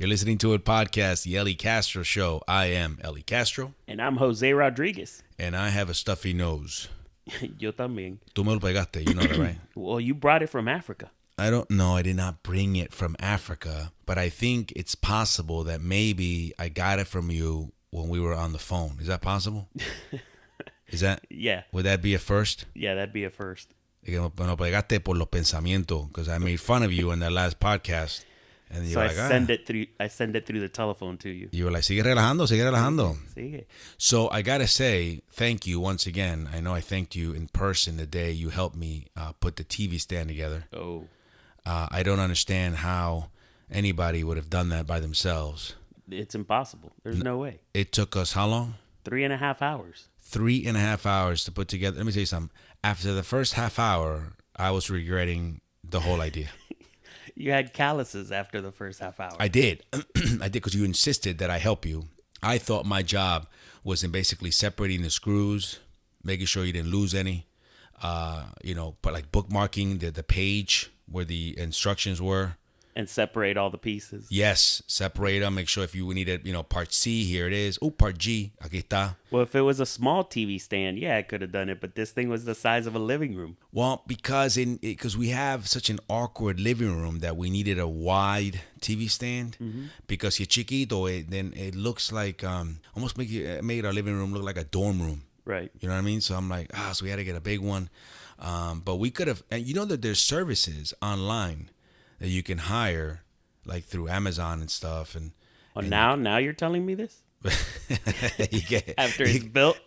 You're listening to a podcast, the Eli Castro Show. I am Eli Castro. And I'm Jose Rodriguez. And I have a stuffy nose. Yo también. Tú me lo pegaste, you know that, right? Well, you brought it from Africa. I don't know. I did not bring it from Africa, but I think it's possible that maybe I got it from you when we were on the phone. Is that possible? Is that? Yeah. Would that be a first? Yeah, that'd be a first. Me lo pegaste por los pensamientos, because I made fun of you in that last podcast. And So I send it through the telephone to you. You were like, sigue relajando. Sigue. So I got to say, thank you once again. I know I thanked you in person the day you helped me put the TV stand together. Oh. I don't understand how anybody would have done that by themselves. It's impossible. There's no way. It took us how long? 3.5 hours. 3.5 hours to put together. Let me tell you something. After the first half hour, I was regretting the whole idea. You had calluses after the first half hour. I did. I did, because you insisted that I help you. I thought my job was in basically separating the screws, making sure you didn't lose any, but like bookmarking the page where the instructions were. And separate all the pieces. Yes, separate them. Make sure if you needed, part C, here it is. Oh, part G, aquí está. Well, if it was a small TV stand, yeah, I could have done it. But this thing was the size of a living room. Well, because we have such an awkward living room that we needed a wide TV stand. Mm-hmm. Because you're chiquito, then it looks like almost made our living room look like a dorm room. Right. You know what I mean? So I'm like, so we had to get a big one. But we could have, and you know that there's services online that you can hire, like through Amazon and stuff. And now you're telling me this? After it's built?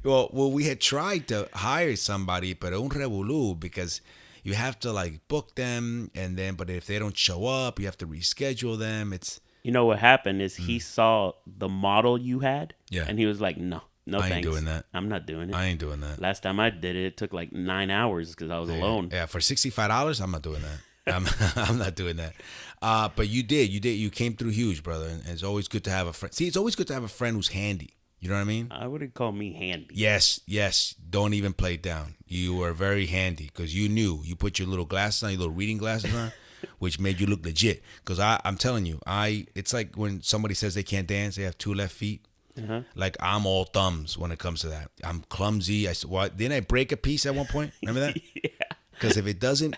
well, we had tried to hire somebody, but un revolú, because you have to like book them, but if they don't show up, you have to reschedule them. It's what happened is he saw the model you had, yeah, and he was like, no, I thanks. ain't doing that. I'm not doing it. I ain't doing that. Last time I did it, it took like 9 hours because I was alone. Yeah, for $65, I'm not doing that. I'm not doing that. But you did. You came through huge, brother. And it's always good to have a friend. See, it's always good to have a friend who's handy. You know what I mean? I wouldn't call me handy. Yes. Don't even play it down. You were very handy, because you knew. You put your little glasses on, your little reading glasses on, which made you look legit. Because I'm telling you, it's like when somebody says they can't dance, they have 2 left feet. Uh-huh. Like, I'm all thumbs when it comes to that. I'm clumsy. Didn't I break a piece at one point? Remember that? Yeah. Because if it doesn't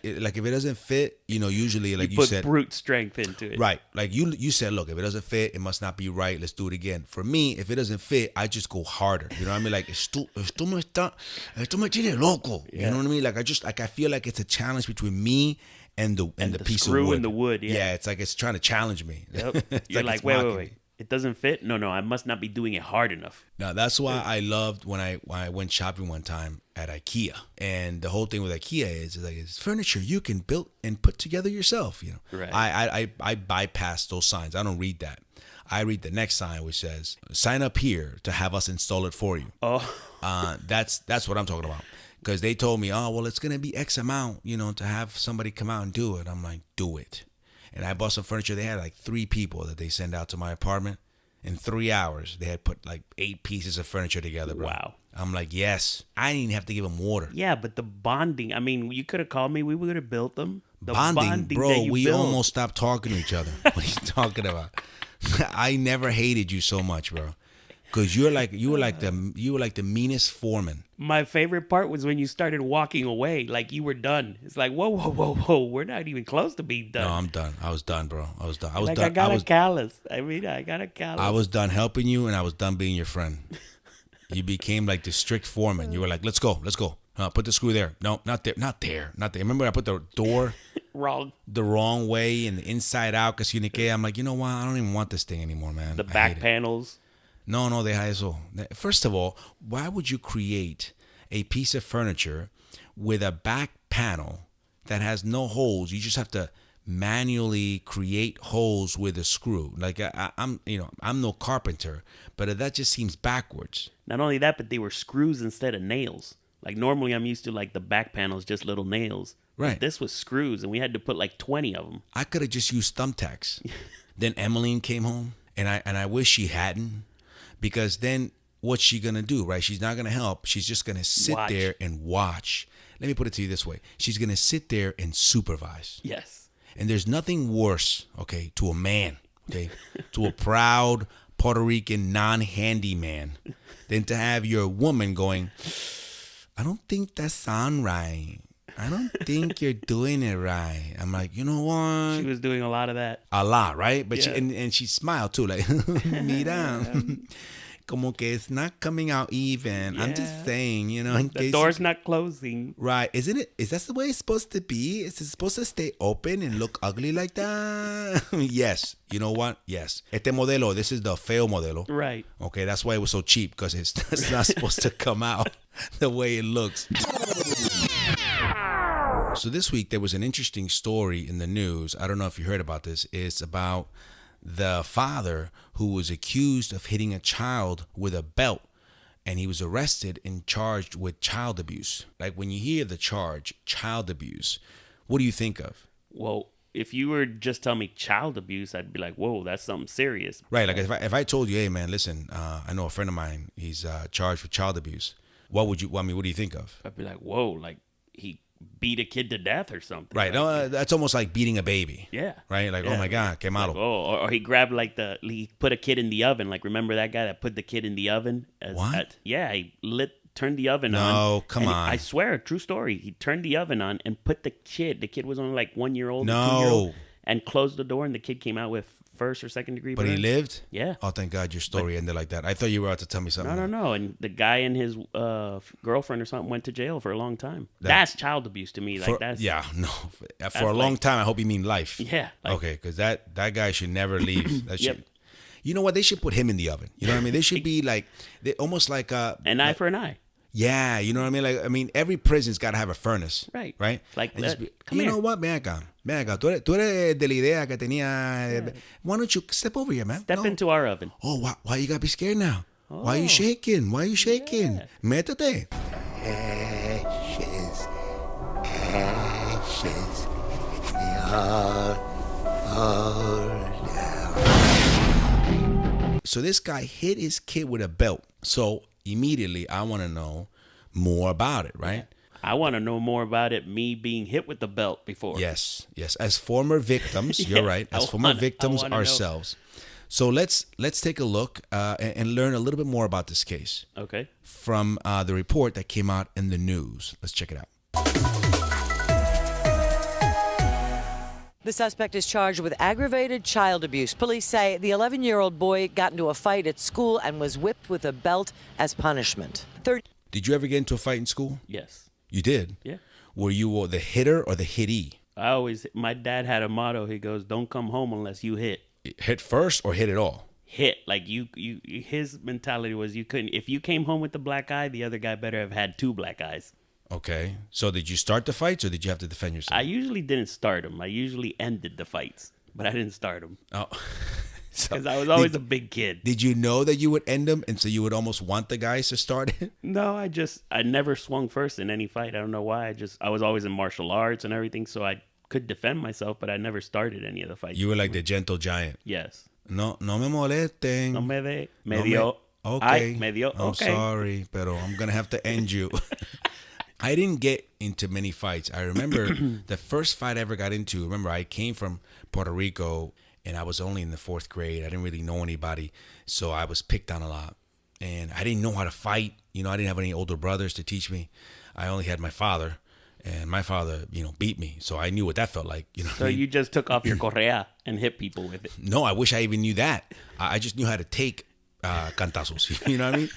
fit, usually, like you put said, brute strength into it. Right. Like you said, look, if it doesn't fit, it must not be right. Let's do it again. For me, if it doesn't fit, I just go harder. You know what I mean? Like, esto me tiene loco. Yeah. You know what I mean? Like, I feel like it's a challenge between me and the piece of wood. Screw in the wood, yeah. Yeah, it's like it's trying to challenge me. Yep. You're like wait. It doesn't fit? No, I must not be doing it hard enough. No, that's why I loved when I went shopping one time at IKEA. And the whole thing with IKEA is like, it's furniture you can build and put together yourself. Right. I bypass those signs. I don't read that. I read the next sign, which says, sign up here to have us install it for you. Oh. That's what I'm talking about. Because they told me, it's going to be X amount, to have somebody come out and do it. I'm like, do it. And I bought some furniture. They had like 3 people that they send out to my apartment. In 3 hours, they had put like 8 pieces of furniture together, bro. Wow. I'm like, yes. I didn't even have to give them water. Yeah, but the bonding. I mean, you could have called me. We would have built them. The bonding bro, we built. Almost stopped talking to each other. What are you talking about? I never hated you so much, bro. Because you were like the meanest foreman. My favorite part was when you started walking away, like you were done. It's like, whoa, we're not even close to being done. No, I'm done. I was done, bro. I was done. I got a callus. I got a callus. I was done helping you, and I was done being your friend. You became like the strict foreman. You were like, let's go. Put the screw there. No, not there. Remember I put the door the wrong way and the inside out, because I'm like, you know what? I don't even want this thing anymore, man. The back panels. No, deja eso. First of all, why would you create a piece of furniture with a back panel that has no holes? You just have to manually create holes with a screw. Like, I'm no carpenter, but that just seems backwards. Not only that, but they were screws instead of nails. Like, normally I'm used to like the back panels, just little nails. Right. But this was screws, and we had to put like 20 of them. I could have just used thumbtacks. Then Emmeline came home, and I wish she hadn't. Because then what's she going to do, right? She's not going to help. She's just going to sit there and watch. Let me put it to you this way. She's going to sit there and supervise. Yes. And there's nothing worse, okay, to a man, okay, to a proud Puerto Rican non-handyman, than to have your woman going, I don't think that sound right. I don't think you're doing it right. I'm like, you know what? She was doing a lot of that. A lot, right? But Yeah. and she smiled too, like, mira, como que it's not coming out even. I'm just Yeah. saying, you know, in The case door's not closing. right, isn't it? Is that the way it's supposed to be? Is it supposed to stay open and look ugly like that? Yes. You know what? Yes. Este modelo, this is the feo modelo. Right. Okay, that's why it was so cheap, because it's not supposed to come out the way it looks. So this week there was an interesting story in the news. I don't know if you heard about this. It's about the father who was accused of hitting a child with a belt, and he was arrested and charged with child abuse. Like, when you hear the charge, child abuse, what do you think of? Well, if you were just telling me child abuse, I'd be like, whoa, that's something serious. Right, like if I told you, hey man, listen, I know a friend of mine, he's charged with child abuse. What do you think of? I'd be like, whoa, like he beat a kid to death or something. Right, Like, no, that's almost like beating a baby. yeah. Right, like, Yeah. oh my God, que malo. Like, or he grabbed he put a kid in the oven. Like, remember that guy that put the kid in the oven? What? Yeah, he turned the oven on. No, come and on. I swear, true story. He turned the oven on and put the kid was only like 1 year old, No. 2 year old, and closed the door, and the kid came out with first or second degree But he burns. lived? Yeah. Oh, thank God your story ended like that. I thought you were about to tell me something. No. And the guy and his girlfriend or something went to jail for a long time. That's child abuse to me. Like, that's yeah, no. For a long like- time, I hope you mean life. Yeah. Like, Okay, because that guy should never leave. That Yep. should. You know what? They should put him in the oven. You know what I mean? They should be like, almost like an eye for an eye. yeah. You know what I mean? Like, I mean, every prison's got to have a furnace. Right. Right. Like, And just come you here. know what? Ven acá. Tú eres de la idea que tenía. Why don't you step over here, man? Step No. into our oven. Oh, why you gotta be scared now? Why are you Oh. shaking? Why are you shaking? Yeah. Métete. Ashes, ashes, they all fall down. So this guy hit his kid with a belt. So immediately I want to know more about it, right? I want to know more about it. Me being hit with the belt before. Yes. As former victims, you're Yeah, right. As I former wanna- victims I wanna know. ourselves. So let's take a look and learn a little bit more about this case Okay. from the report that came out in the news. Let's check it out. The suspect is charged with aggravated child abuse. Police say the 11-year-old boy got into a fight at school and was whipped with a belt as punishment. Did you ever get into a fight in school? Yes. You did? Yeah. Were you the hitter or the hittee? My dad had a motto. He goes, "Don't come home unless you hit." Hit first or hit it all? Hit. Like his mentality was if you came home with the black eye, the other guy better have had 2 black eyes. Okay. So did you start the fights or did you have to defend yourself? I usually didn't start them. I usually ended the fights, but I didn't start them Oh. So because I was always a big kid. Did you know that you would end them, and so you would almost want the guys to start it? No, I never swung first in any fight. I don't know why. I was always in martial arts and everything, so I could defend myself, but I never started any of the fights. You were like the gentle giant. Yes. No me molesten. No me de. Me No dio. Okay. Ay, me dio. I'm Okay. sorry, pero I'm gonna have to end you. I didn't get into many fights. I remember the first fight I ever got into. Remember, I came from Puerto Rico, and I was only in the 4th grade. I didn't really know anybody, so I was picked on a lot. And I didn't know how to fight. You know, I didn't have any older brothers to teach me. I only had my father, and my father, beat me. So I knew what that felt like. You know. What So I mean? you just took off your correa and hit people with it. No, I wish I even knew that. I just knew how to take cantazos. You know what I mean?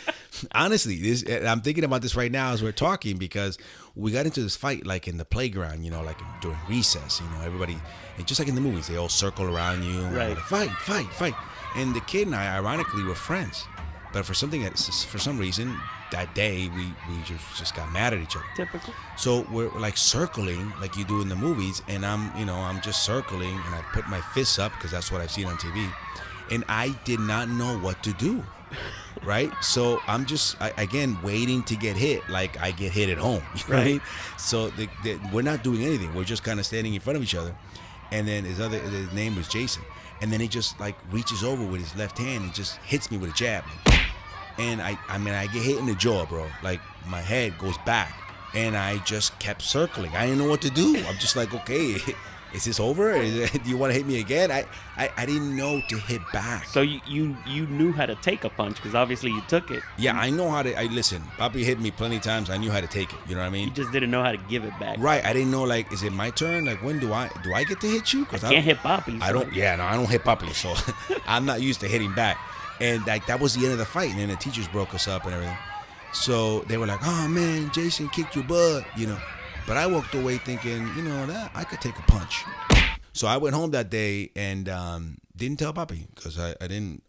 Honestly, I'm thinking about this right now as we're talking because we got into this fight like in the playground, like during recess. Everybody, and just like in the movies, they all circle around you. And Right. like, fight. And the kid and I, ironically, were friends. But for some reason, that day we just got mad at each other. Typical. So we're like circling like you do in the movies, and I'm just circling, and I put my fists up because that's what I've seen on TV, and I did not know what to do, right? So I'm just again waiting to get hit, like I get hit at home, you know what I mean? So we're not doing anything. We're just kind of standing in front of each other, and then his name was Jason, and then he just like reaches over with his left hand and just hits me with a jab. And I get hit in the jaw, bro. Like my head goes back, and I just kept circling. I didn't know what to do. I'm just like, okay, is this over? Do you want to hit me again? I didn't know to hit back. So you knew how to take a punch because obviously you took it. Yeah, I know how to. Listen, Papi hit me plenty of times. I knew how to take it. You know what I mean? You just didn't know how to give it back. Right. I didn't know, like, is it my turn? Like, when do I get to hit you? Because I can't hit Papi. I don't. Yeah, no, I don't hit Papi. So I'm not used to hitting back. And like that was the end of the fight. And then the teachers broke us up and everything. So they were like, "Oh man, Jason kicked your butt," you know. But I walked away thinking, you know, that I could take a punch. So I went home that day and didn't tell Papi because I didn't.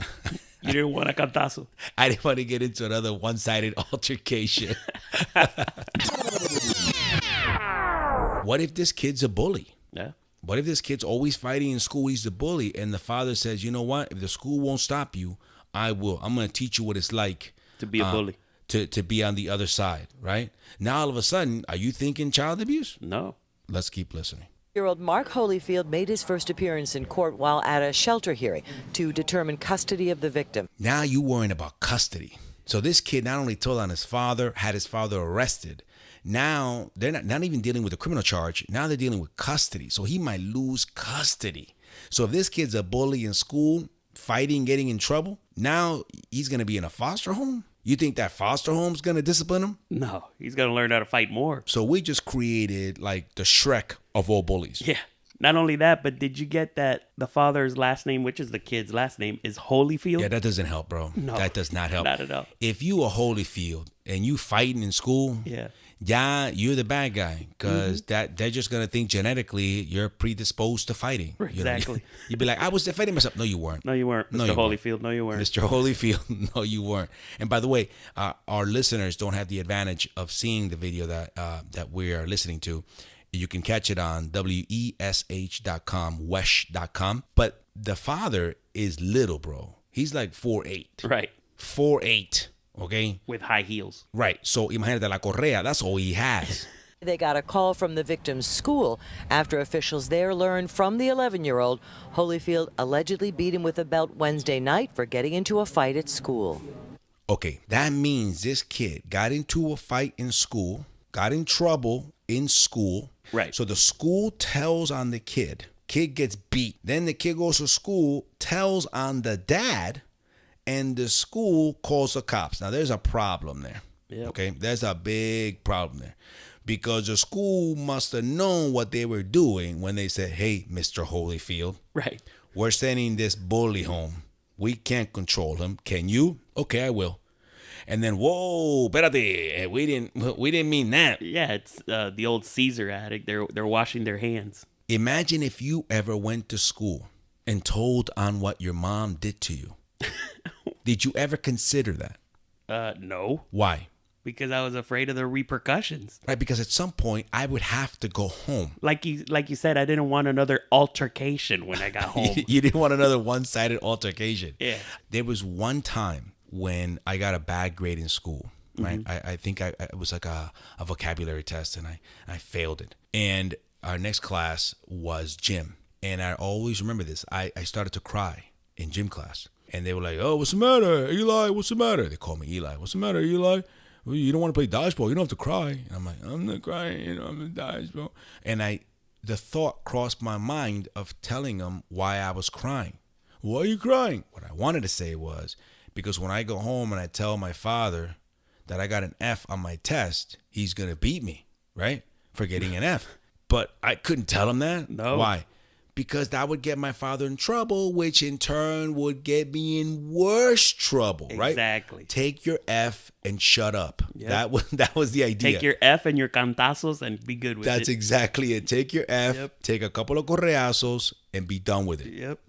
You didn't want a cantazo. I didn't want to get into another one-sided altercation. What if this kid's a bully? Yeah. What if this kid's always fighting in school? He's the bully, and the father says, "You know what? If the school won't stop you, I will. I'm going to teach you what it's like To be a bully. To be on the other side." Right now, all of a sudden, are you thinking child abuse? No. Let's keep listening. Year-old Mark Holyfield made his first appearance in court while at a shelter hearing to determine custody of the victim. Now you worrying about custody. So this kid not only told on his father, had his father arrested. Now they're not even dealing with a criminal charge. Now they're dealing with custody. So he might lose custody. So if this kid's a bully in school, fighting, getting in trouble, now he's going to be in a foster home? You think that foster home's going to discipline him? No. He's going to learn how to fight more. So we just created like the Shrek of all bullies. Yeah. Not only that, but did you get that the father's last name, which is the kid's last name, is Holyfield? Yeah, that doesn't help, bro. No, that does not help. not at all. If you are Holyfield and you fighting in school, yeah, you're the bad guy because that they're just gonna think genetically you're predisposed to fighting. Exactly. You know? You'd be like, I was defending myself. No, you weren't. No, you weren't. No, Mr. you weren't. Holyfield, no, you weren't. Mr. Holyfield, no, you weren't. And by the way, our listeners don't have the advantage of seeing the video that we are listening to. You can catch it on wesh.com, wesh.com. But the father is little, bro. He's like 4'8". Right. 4'8", okay? With high heels. Right. So imagínate la correa. That's all he has. They got a call from the victim's school after officials there learned from the 11-year-old Holyfield allegedly beat him with a belt Wednesday night for getting into a fight at school. Okay, that means this kid got into a fight in school, got in trouble in school. Right. So the school tells on the kid. Kid gets beat. Then the kid goes to school, tells on the dad, and the school calls the cops. Now, there's a problem there. Yep. Okay? There's a big problem there. Because the school must have known what they were doing when they said, "Hey, Mr. Holyfield, Right. we're sending this bully home. We can't control him. Can you?" "Okay, I will." And then, whoa, espérate, we didn't mean that. Yeah, it's the old Caesar addict. They're washing their hands. Imagine if you ever went to school and told on what your mom did to you. Did you ever consider that? No, Why? because I was afraid of the repercussions. Right, because at some point I would have to go home. Like you said, I didn't want another altercation when I got home. You didn't want another one-sided altercation. Yeah. There was one time when I got a bad grade in school, right? I think it was like a vocabulary test, and I failed it. And our next class was gym. And I always remember this. I started to cry in gym class. And they were like, "Oh, what's the matter, Eli? What's the matter?" They called me Eli. "What's the matter, Eli? Well, you don't want to play dodgeball. You don't have to cry." And I'm like, "I'm not crying. I'm in dodgeball." And the thought crossed my mind of telling them why I was crying. "Why are you crying?" What I wanted to say was, because when I go home and I tell my father that I got an F on my test, he's going to beat me, right? For getting an F. But I couldn't tell him that. No. Why? Because that would get my father in trouble, which in turn would get me in worse trouble, right? Exactly. Take your F and shut up. Yep. That was the idea. Take your F and your cantazos and be good with it. That's exactly it. Take your F, Yep. take a couple of correazos, and be done with it. Yep.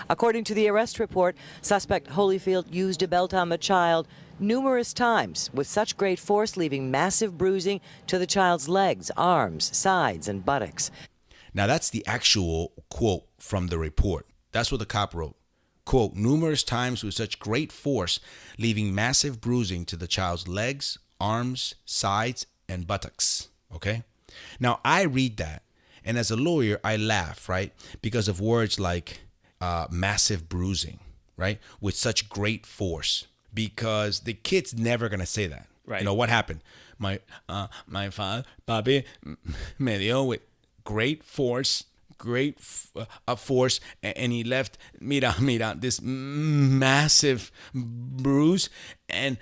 According to the arrest report, suspect Holyfield used a belt on the child numerous times with such great force, leaving massive bruising to the child's legs, arms, sides, and buttocks. Now, that's the actual quote from the report. That's what the cop wrote. Quote, "Numerous times with such great force, leaving massive bruising to the child's legs, arms, sides, and buttocks." Okay? Now, I read that, and as a lawyer, I laugh, right? Because of words like massive bruising, right? With such great force. Because the kid's never going to say that. Right. You know, what happened? My father, papi, me dio with great force, great force, and he left, mira, this massive bruise, and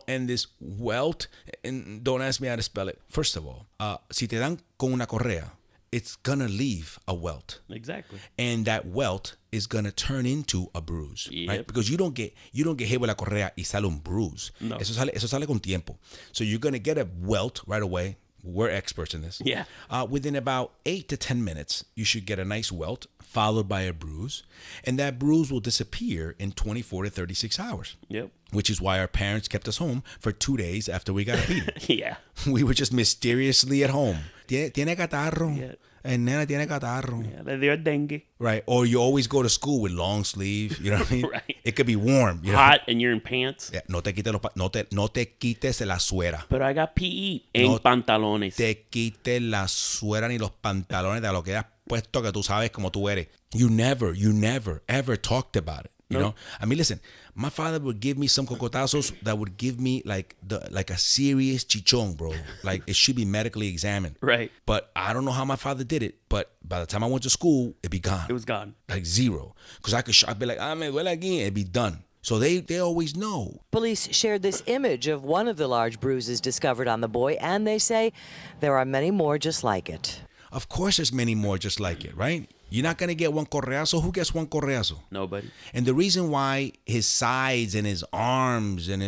and this welt, and don't ask me how to spell it. First of all, si te dan con una correa, it's gonna leave a welt. Exactly. And that welt is gonna turn into a bruise, Yep. right? Because you don't get hit with la correa y sale un bruise. No. Eso sale con tiempo. So you're gonna get a welt right away. We're experts in this. Yeah. Within about 8 to 10 minutes, you should get a nice welt followed by a bruise, and that bruise will disappear in 24 to 36 hours. Yep. Which is why our parents kept us home for 2 days after we got a beating. Yeah. We were just mysteriously at home. Tiene catarro. Yeah. And nena tiene catarro. Yeah, le dio dengue. Right. Or you always go to school with long sleeve. You know what I mean? Right. It could be warm. You know? Hot and you're in pants. Yeah, no te quites la suera. But I got PE en No pantalones. Te quites la suera ni los pantalones de lo que has puesto que tú sabes como tú eres. You never ever talked about it. You know? I mean, listen, my father would give me some cocotazos that would give me like a serious chichón, bro. Like it should be medically examined. Right. But I don't know how my father did it. But by the time I went to school, it'd be gone. It was gone. Like zero. Because I'd be like, me duele aquí, it'd be done. So they always know. Police shared this image of one of the large bruises discovered on the boy, and they say there are many more just like it. Of course there's many more just like it, right? You're not going to get one correazo. Who gets one correazo? Nobody. And the reason why his sides and his arms and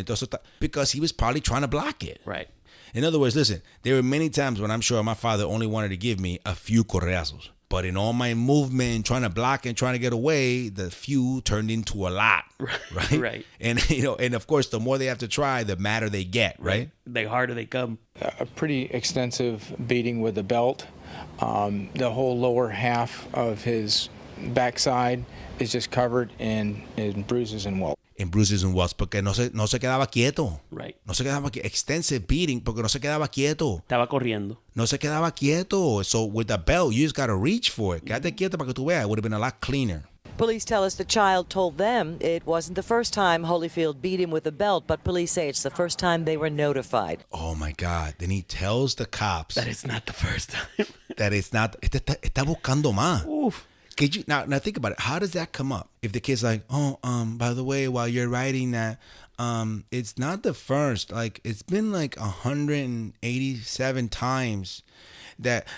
because he was probably trying to block it. Right. In other words, listen, there were many times when I'm sure my father only wanted to give me a few correazos. But in all my movement, trying to block and trying to get away, the few turned into a lot. Right. Right. And, and of course, the more they have to try, the madder they get, right? The harder they come. A pretty extensive beating with a belt. The whole lower half of his backside is just covered in bruises and welts. In bruises and welts, porque no se quedaba quieto. Right. No se quedaba quieto. Extensive beating, porque no se quedaba quieto. Estaba corriendo. No se quedaba quieto. So with the belt, you just got to reach for it. Quédate quieto para que tú veas. It would have been a lot cleaner. Police tell us the child told them it wasn't the first time Holyfield beat him with a belt, but police say it's the first time they were notified. Oh, my God. Then he tells the cops That is not the first time. that it's not. Está buscando más. Oof. Now think about it. How does that come up? If the kid's like, by the way, while you're writing that, it's not the first. Like, it's been like 187 times that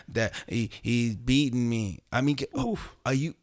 he's beaten me. I mean, are you?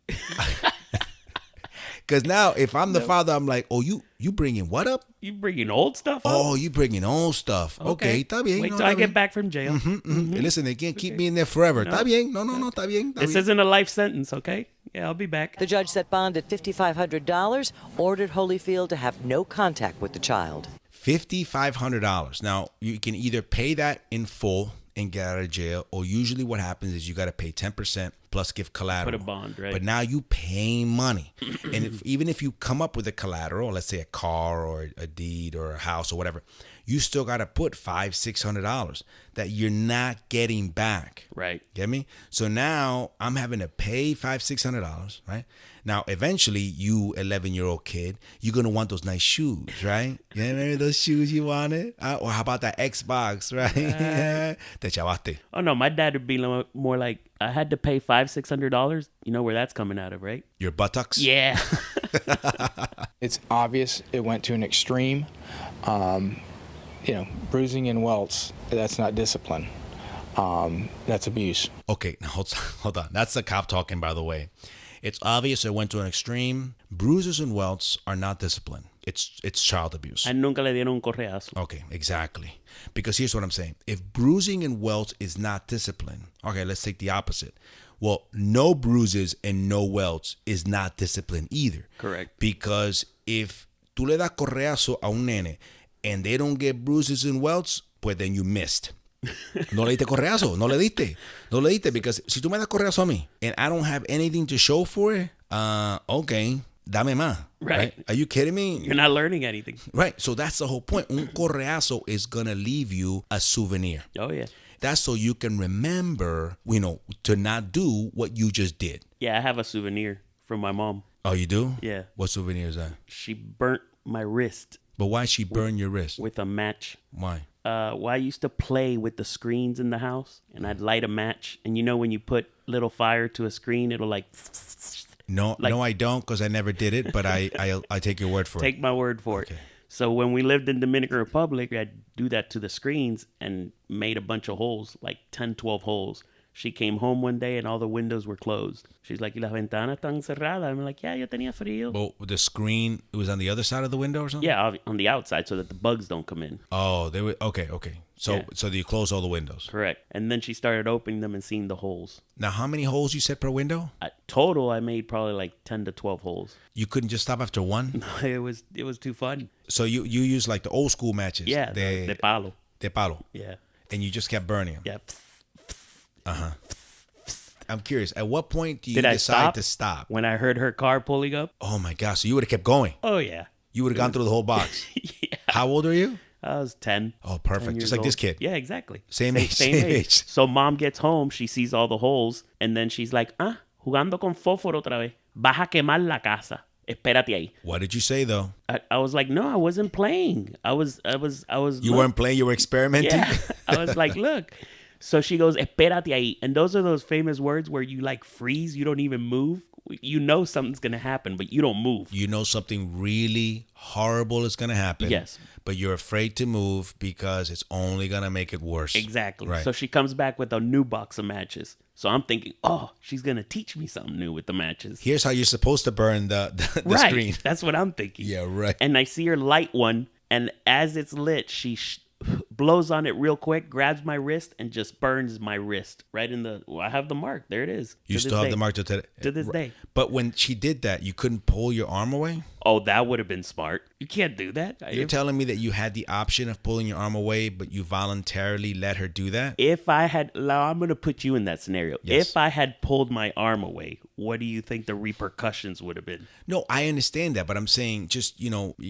Because now, if I'm the father, I'm like, you bringing what up? You bringing old stuff up? Oh, you bringing old stuff. Okay, está bien. Wait no, till está I get bien. back from jail. Listen, they can't keep me in there forever. Está bien. No, está bien. This isn't a life sentence, okay? Yeah, I'll be back. The judge set bond at $5,500, ordered Holyfield to have no contact with the child. $5,500. Now, you can either pay that in full and get out of jail, or usually what happens is you got to pay 10% plus give collateral. Put a bond, right? But now you pay money. And even if you come up with a collateral, let's say a car or a deed or a house or whatever, you still got to put $500-$600 that you're not getting back. Right. Get me? So now I'm having to pay $500-$600, right? Now, eventually, you 11-year-old kid, you're going to want those nice shoes, right? Yeah, remember those shoes you wanted? Or how about that Xbox, right? Te chavaste. Oh, no, my dad would be more like, I had to pay $500-$600. You know where that's coming out of, right? Your buttocks? Yeah. It's obvious it went to an extreme. Bruising and welts, that's not discipline. That's abuse. Okay, now hold on. That's the cop talking, by the way. It's obvious it went to an extreme. Bruises and welts are not discipline. It's child abuse. And nunca le dieron un correazo. Okay, exactly. Because here's what I'm saying. If bruising and welts is not discipline, okay, let's take the opposite. Well, no bruises and no welts is not discipline either. Correct. Because if tú le das correazo a un nene and they don't get bruises and welts, pues then you missed. No le diste correazo. No le diste. Because si tú me das correazo a mí and I don't have anything to show for it, okay, dame más. Right. Are you kidding me? You're not learning anything. Right. So that's the whole point. Un correazo is going to leave you a souvenir. Oh, yeah. That's so you can remember, to not do what you just did. Yeah, I have a souvenir from my mom. Oh, you do? Yeah. What souvenir is that? She burnt my wrist But why she burn your wrist? with a match. Why? Well, I used to play with the screens in the house, and I'd light a match. And when you put little fire to a screen, it'll like No, like- no, I don't, because I never did it. But I take your word for take it. my word for it. So when we lived in Dominican Republic, I'd do that to the screens and made a bunch of holes, like 10, 12 holes. She came home one day and all the windows were closed. She's like, ¿Y las ventanas están cerradas? I'm like, yeah, yo tenía frío. But the screen, it was on the other side of the window or something? Yeah, on the outside so that the bugs don't come in. Oh, they were okay. So Yeah. so you close all the windows. Correct. And then she started opening them and seeing the holes. Now, how many holes you said per window? Total, I made probably like 10 to 12 holes. You couldn't just stop after one? It was too fun. So you use like the old school matches? Yeah, de palo. De palo. Yeah. And you just kept burning them? Yeah. I'm curious, at what point do you Did I decide stop? to stop? When I heard her car pulling up. Oh my gosh, so you would have kept going. Oh, yeah. You would have gone through the whole box. Yeah. How old are you? I was 10. Oh, perfect. 10 Just years like old. this kid. Yeah, exactly. Same age. So mom gets home, she sees all the holes, and then she's like, jugando con fósforo otra vez. Vas a quemar la casa. Espérate ahí. What did you say though? I was like, no, I wasn't playing. I was. You weren't playing, you were experimenting? Yeah. I was like, look. So she goes, espérate ahí. And those are those famous words where you like freeze, you don't even move. You know something's going to happen, but you don't move. You know something really horrible is going to happen. Yes. But you're afraid to move because it's only going to make it worse. Exactly. Right. So she comes back with a new box of matches. So I'm thinking, oh, she's going to teach me something new with the matches. Here's how you're supposed to burn the right. screen. That's what I'm thinking. Yeah, right. And I see her light one, and as it's lit, she blows on it real quick, grabs my wrist, and just burns my wrist right in the. Well, I have the mark. There it is. You still have the mark to this day. But when she did that, you couldn't pull your arm away? Oh, that would have been smart. You can't do that. You're telling me that you had the option of pulling your arm away, but you voluntarily let her do that? If I had, now I'm going to put you in that scenario. Yes. If I had pulled my arm away, what do you think the repercussions would have been? No, I understand that, but I'm saying just,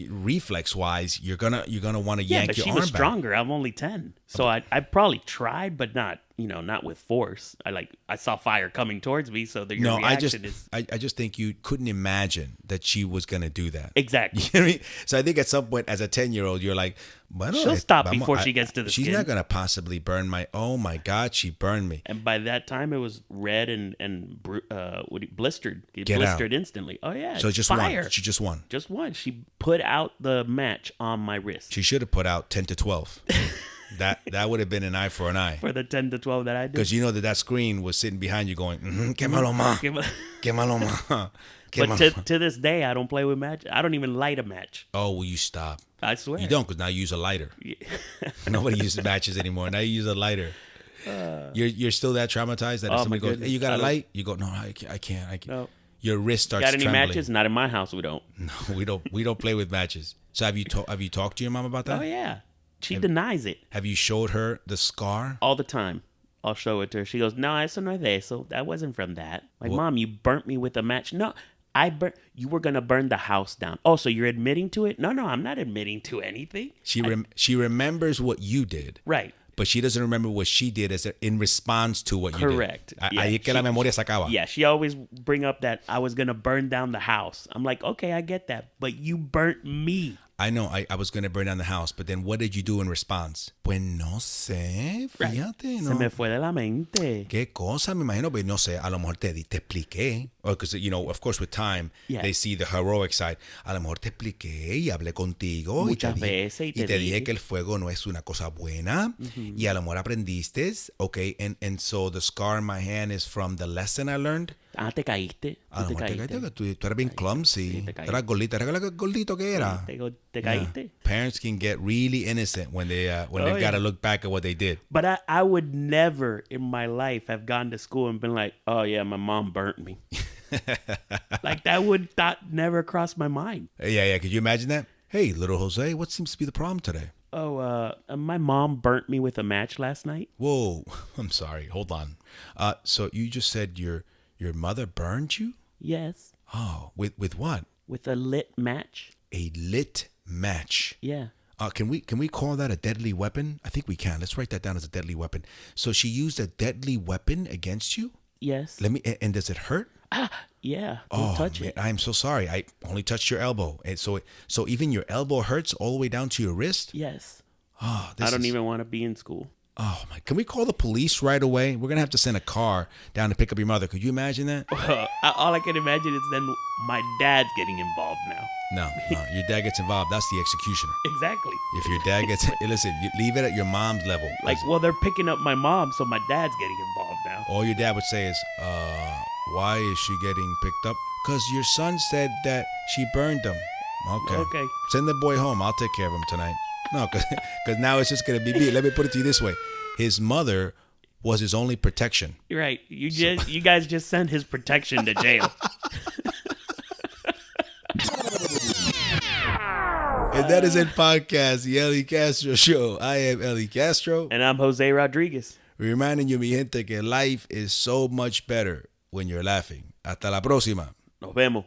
reflex wise, you're gonna want to yank but your she arm was back. stronger. I'm only 10. So I probably tried, but not with force. I saw fire coming towards me, so the No, reaction is I just think you couldn't imagine that she was gonna do that. exactly. You know what I mean? So I think at some point as a 10-year-old, you're like, bueno, She'll stop before she gets to the She's skin. not gonna possibly burn oh my God, she burned me. And by that time, it was red and blistered. It Get blistered out. instantly. Oh yeah, So it's just fire. one. She just won. Just one. She put out the match on my wrist She should have put out 10 to 12. That would have been an eye for an eye. for the 10 to 12 that I did. Because you know that screen was sitting behind you going, quémalo más, quémalo más. But to this day, I don't play with match. I don't even light a match. Oh, will you stop? I swear. You don't, because now you use a lighter. Nobody uses matches anymore. Now you use a lighter. You're still that traumatized that if Oh, somebody my goes, goodness. "Hey, you got I a don't- light?" You go, "No, I can't. No. Your wrist starts Got any trembling. matches? Not in my house. We don't. No, we don't play with matches. So have you talked to your mom about that? Oh yeah. She denies it Have you showed her the scar? all the time. I'll show it to her. She goes, "No, eso no es de eso. That wasn't from that." Like, What? Mom, you burnt me with a match. No, you were gonna burn the house down. Oh, so you're admitting to it? No, I'm not admitting to anything. She remembers what you did, Right. but she doesn't remember what she did in response to what you did. Correct. Ahí Yeah, es que la memoria se acaba. Yeah, she always bring up that I was gonna burn down the house. I'm like, okay, I get that, but you burnt me. I know I was going to burn down the house, but then what did you do in response? Pues no sé, fíjate, Se no. me fue de la mente. ¿Qué cosa? Me imagino, pero no sé, a lo mejor te expliqué. Because, of course, with time, Yeah. they see the heroic side. A lo mejor te expliqué y hablé contigo. Muchas y te veces, y te dije dije. que el fuego no es una cosa buena. Y a lo mejor aprendiste. Okay, and so the scar in my hand is from the lesson I learned. Te caíste. A lo Tú te mejor te caíste. caíste, que tú eras bien clumsy. Sí, te caíste. Eras gordita. ¿Recuerdas qué gordito que era? Te Yeah. caíste. Parents can get really innocent when they've yeah. got to look back at what they did. But I would never in my life have gone to school and been like, oh yeah, my mom burnt me. Like that would never cross my mind. Yeah. Could you imagine that? Hey, little Jose, what seems to be the problem today? Oh, my mom burnt me with a match last night. Whoa, I'm sorry. Hold on. So you just said your mother burned you? Yes. Oh, with what? With a lit match. A lit match. Yeah. Can we call that a deadly weapon? I think we can. Let's write that down as a deadly weapon. So she used a deadly weapon against you? Yes. And does it hurt? Yeah. Don't touch man, it. I'm so sorry. I only touched your elbow. And so even your elbow hurts all the way down to your wrist? Yes. Oh, I don't even want to be in school. Oh my! Can we call the police right away? We're gonna have to send a car down to pick up your mother. Could you imagine that? All I can imagine is then my dad's getting involved now. No, your dad gets involved. That's the executioner. Exactly. If your dad gets, listen, you leave it at your mom's level. Like, well, they're picking up my mom, so my dad's getting involved now. All your dad would say is, why is she getting picked up? Because your son said that she burned him. Okay. Send the boy home. I'll take care of him tonight. No, because now it's just going to be me. Let me put it to you this way. His mother was his only protection. You're right. You guys just sent his protection to jail. And that is it, podcast, the Eli Castro Show. I am Eli Castro. And I'm Jose Rodriguez. Reminding you, mi gente, que life is so much better when you're laughing. Hasta la próxima. Nos vemos.